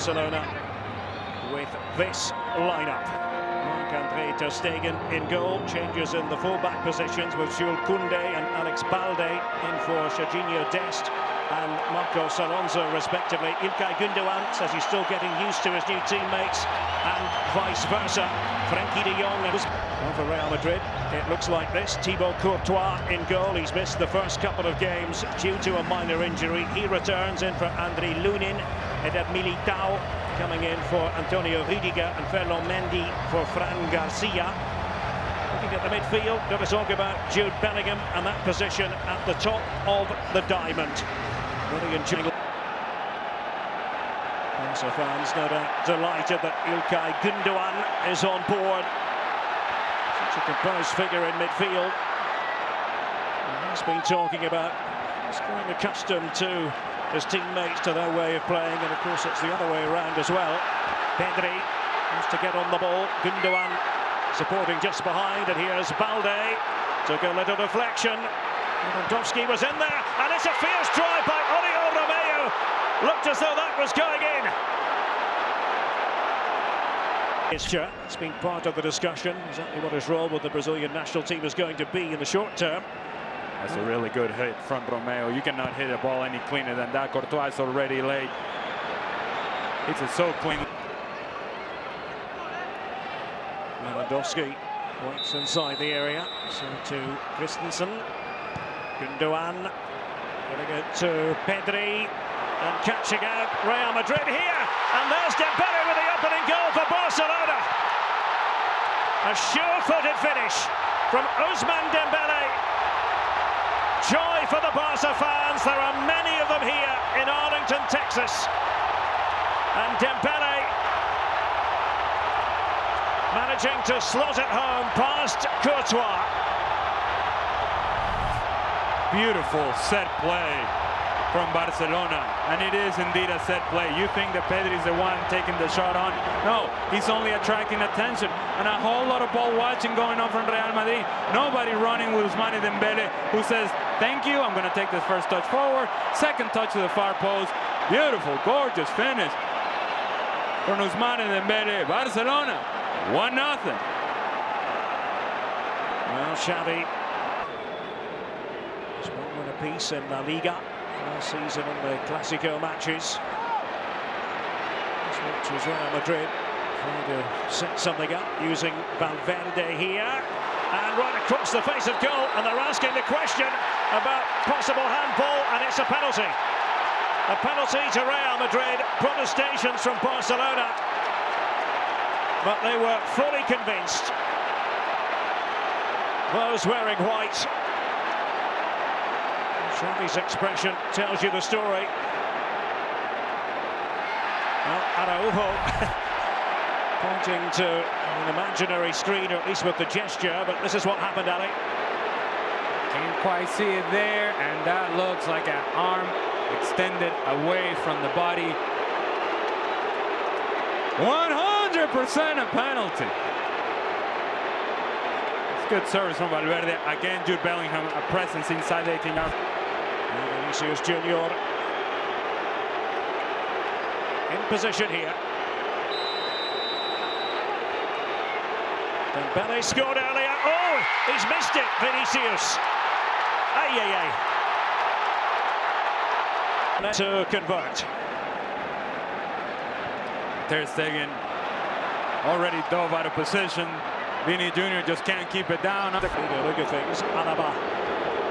Barcelona with this lineup. Marc-Andre ter Stegen in goal, changes in the full-back positions with Jules Koundé and Alex Balde in for Serginho Dest and Marcos Alonso respectively. İlkay Gündoğan says he's still getting used to his new teammates and vice versa. Frenkie de Jong was for Real Madrid. It looks like this. Thibaut Courtois in goal. He's missed the first couple of games due to a minor injury. He returns in for Andriy Lunin. Eder Militao coming in for Antonio Rüdiger and Ferland Mendy for Fran Garcia. Looking at the midfield, got to talk about Jude Bellingham and that position at the top of the diamond. Brilliant jingle. Barca fans no doubt delighted that İlkay Gündoğan is on board. Such a composed figure in midfield. He's been talking about he's growing accustomed to his teammates, to their way of playing, and of course it's the other way around as well. Pedri wants to get on the ball. Gündoğan supporting just behind, and here's Balde. Took a little deflection. Lewandowski was in there, and it's a fierce drive by Oriol Romeu. Looked as though that was going in. It's been part of the discussion, exactly what his role with the Brazilian national team is going to be in the short term. That's a really good hit from Romeu. You cannot hit a ball any cleaner than that. Courtois is already late. It's so clean. Lewandowski works inside the area. So to Christensen. Gündoğan getting it to Pedri and catching out Real Madrid here. And there's Dembele with the opening goal for Barcelona. A sure-footed finish from Ousmane Dembele. Joy for the Barca fans. There are many of them here in Arlington, Texas. And Dembele managing to slot it home past Courtois. Beautiful set play from Barcelona, and it is indeed a set play. You think that Pedri is the one taking the shot on? No, he's only attracting attention, and a whole lot of ball watching going on from Real Madrid. Nobody running with Ousmane Dembele, who says, thank you, I'm going to take this first touch forward, second touch to the far post. Beautiful, gorgeous finish from Ousmane Dembele. Barcelona, 1-0. Well, Xavi has won a piece in La Liga last season in the Clásico matches. This was Real Madrid trying to set something up using Valverde here. And right across the face of goal, and they're asking the question about possible handball, and it's a penalty. A penalty to Real Madrid. Protestations from Barcelona, but they were fully convinced. Those wearing white. Xavi's expression tells you the story. Well, Araujo pointing to an imaginary screen, or at least with the gesture, but this is what happened, Ali. Can't quite see it there, and that looks like an arm extended away from the body. 100% a penalty. It's good service from Valverde. Again, Jude Bellingham, a presence inside the 18-yard. Vinicius Junior in position here. Dembele scored earlier. Oh, he's missed it, Vinicius. Ay. To convert. Ter Stegen already dove out of position. Vini Jr. just can't keep it down. Look at things. Alaba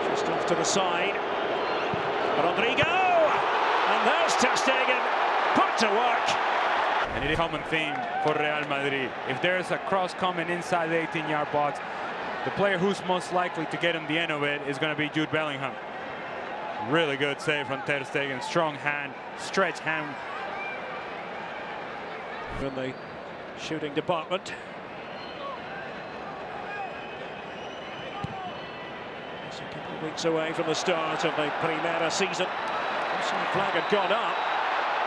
just off to the side. Rodrigo! And there's Ter Stegen put to work. And it is a common theme for Real Madrid. If there's a cross coming inside the 18-yard box, the player who's most likely to get him the end of it is going to be Jude Bellingham. Really good save from Ter Stegen. Strong hand, stretch hand. In the shooting department. It's a couple of weeks away from the start of the Primera season. The flag had gone up.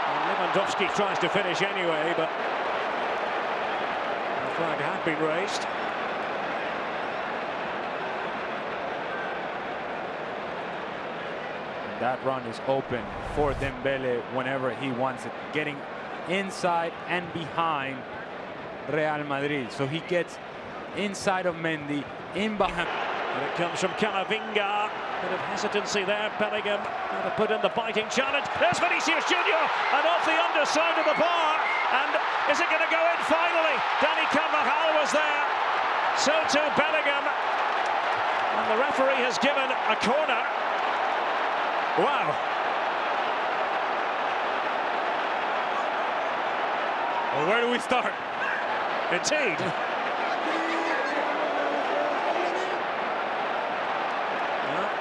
And Lewandowski tries to finish anyway, but the flag had been raised. That run is open for Dembele whenever he wants it. Getting inside and behind Real Madrid. So he gets inside of Mendy, in behind. And it comes from Camavinga. Bit of hesitancy there. Bellingham had to put in the biting challenge. There's Vinicius Junior, and off the underside of the bar. And is it going to go in finally? Dani Carvajal was there. So too Bellingham. And the referee has given a corner. Wow. Well, where do we start? Indeed.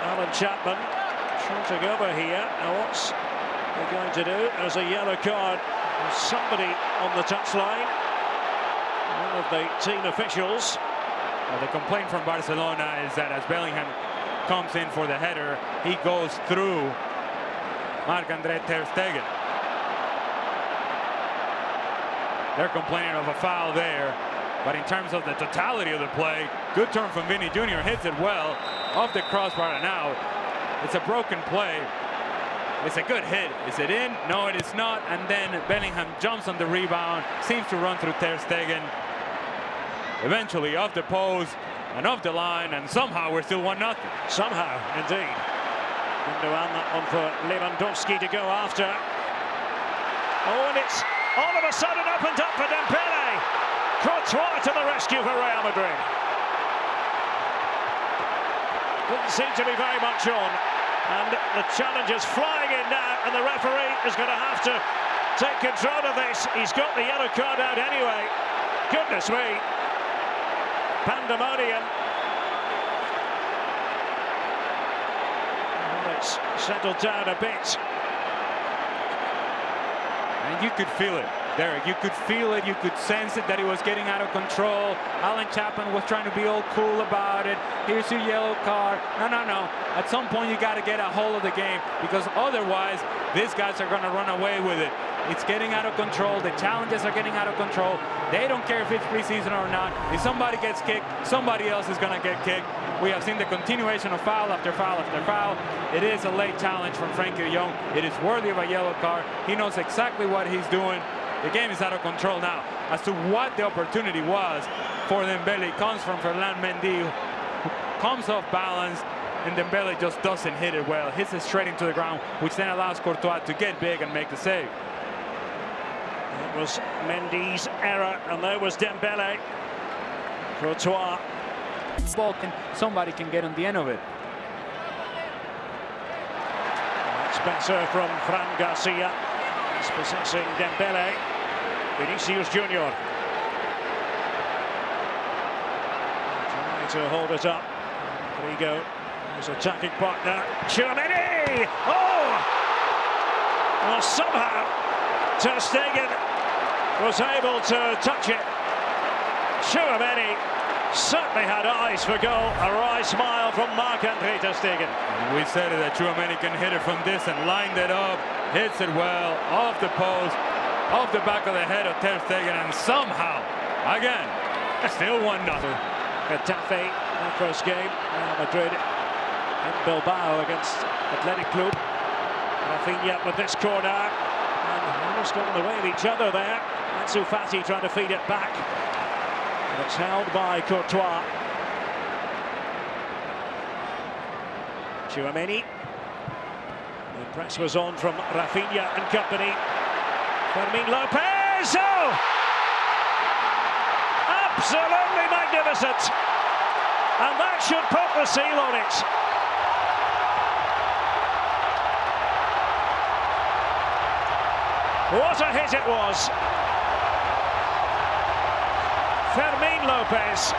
Alan Chapman trotting over here. Now what's he going to do? There's a yellow card. There's somebody on the touchline. One of the team officials. Well, the complaint from Barcelona is that as Bellingham comes in for the header, he goes through Marc-André ter Stegen. They're complaining of a foul there, but in terms of the totality of the play, good turn from Vinny Jr. hits it well off the crossbar. Now it's a broken play. It's a good hit. Is it in? No, it is not. And then Bellingham jumps on the rebound, seems to run through ter Stegen. Eventually off the post and off the line, and somehow we're still 1-0. Somehow, indeed. Gundogan, that one for Lewandowski to go after. Oh, and it's all of a sudden opened up for Dembele. Courtois to the rescue for Real Madrid. Didn't seem to be very much on. And the challenge is flying in now, and the referee is going to have to take control of this. He's got the yellow card out anyway. Goodness me. Pandemonium. Well, it's settled down a bit. And you could feel it, Derek. You could feel it. You could sense it, that it was getting out of control. Alan Chapman was trying to be all cool about it. Here's your yellow card. No. At some point, you got to get a hold of the game, because otherwise, these guys are going to run away with it. It's getting out of control. The challenges are getting out of control. They don't care if it's preseason or not. If somebody gets kicked, somebody else is going to get kicked. We have seen the continuation of foul after foul after foul. It is a late challenge from Frankie de Jong. It is worthy of a yellow card. He knows exactly what he's doing. The game is out of control now. As to what the opportunity was for Dembele, comes from Ferland Mendy, who comes off balance, and Dembele just doesn't hit it well. Hits it straight into the ground, which then allows Courtois to get big and make the save. It was Mendy's error, and there was Dembele. Courtois. Somebody can get on the end of it. That's better from Fran Garcia. He's possessing Dembele. Vinicius Junior. Trying to hold it up. Rodrigo, his attacking partner. Tchouaméni! Oh! Well, somehow ter Stegen was able to touch it. Tchouaméni certainly had eyes for goal. A wry smile from Marc-André ter Stegen. We said it, that Tchouaméni can hit it from this, and lined it up, hits it well, off the post, off the back of the head of ter Stegen, and somehow, again, still 1-0. Getafe, their first game. Real Madrid in Bilbao against Athletic Club. Rafinha with this corner, and almost got in the way of each other there. Ansu Fati trying to feed it back. And it's held by Courtois. Tchouaméni. The press was on from Rafinha and company. Fermin Lopez. Oh! Absolutely magnificent. And that should put the seal on it. What a hit it was. Fermin Lopez.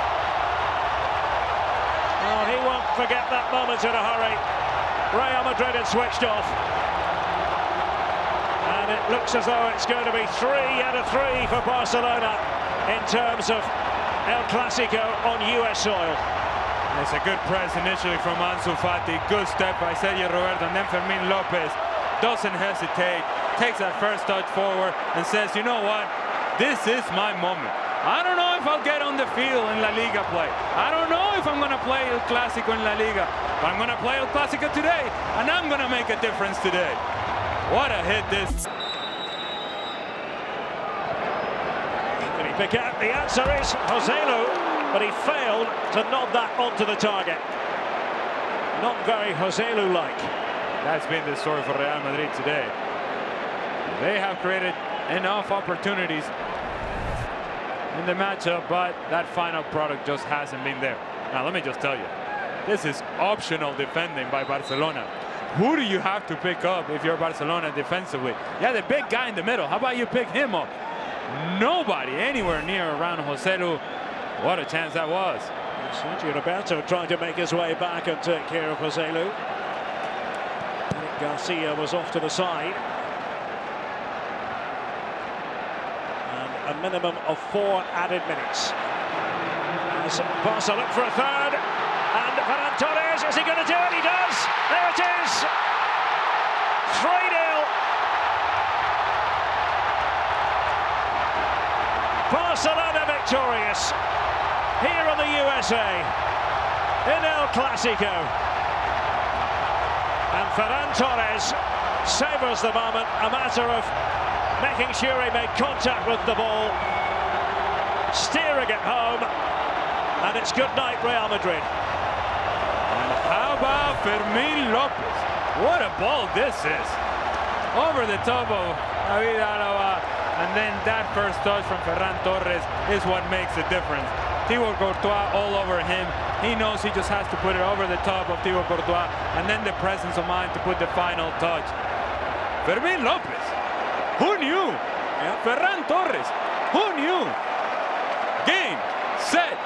Oh, he won't forget that moment in a hurry. Real Madrid had switched off. And it looks as though it's going to be 3 out of 3 for Barcelona in terms of El Clasico on US soil. It's a good press initially from Ansu Fati. Good step by Sergio Roberto, and then Fermin Lopez doesn't hesitate, takes that first touch forward and says, you know what, this is my moment. I don't know if I'll get on the field in La Liga play. I don't know if I'm going to play El Clasico in La Liga, but I'm going to play El Clasico today, and I'm going to make a difference today. What a hit this. Because the answer is Joselu, but he failed to nod that onto the target. Not very Joselu-like. That's been the story for Real Madrid today. They have created enough opportunities in the matchup, but that final product just hasn't been there. Now, let me just tell you, this is optional defending by Barcelona. Who do you have to pick up if you're Barcelona defensively? Yeah, the big guy in the middle. How about you pick him up? Nobody anywhere near around Joselu. What a chance that was. Sergio Roberto trying to make his way back and take care of Joselu. Eric Garcia was off to the side. And a minimum of 4 added minutes. As Barca look for a third. And Ferran Torres, is he going to do it? He does! There it is! 3-0. Barcelona victorious here in the USA in El Clasico. And Ferran Torres savours the moment, a matter of making sure he made contact with the ball, steering it home, and it's good night Real Madrid. And how about Fermín López? What a ball this is. Over the top of David Alaba, and then that first touch from Ferran Torres is what makes the difference. Thibaut Courtois all over him. He knows he just has to put it over the top of Thibaut Courtois, and then the presence of mind to put the final touch. Fermín López, who knew? Ferran Torres, who knew? Game, set,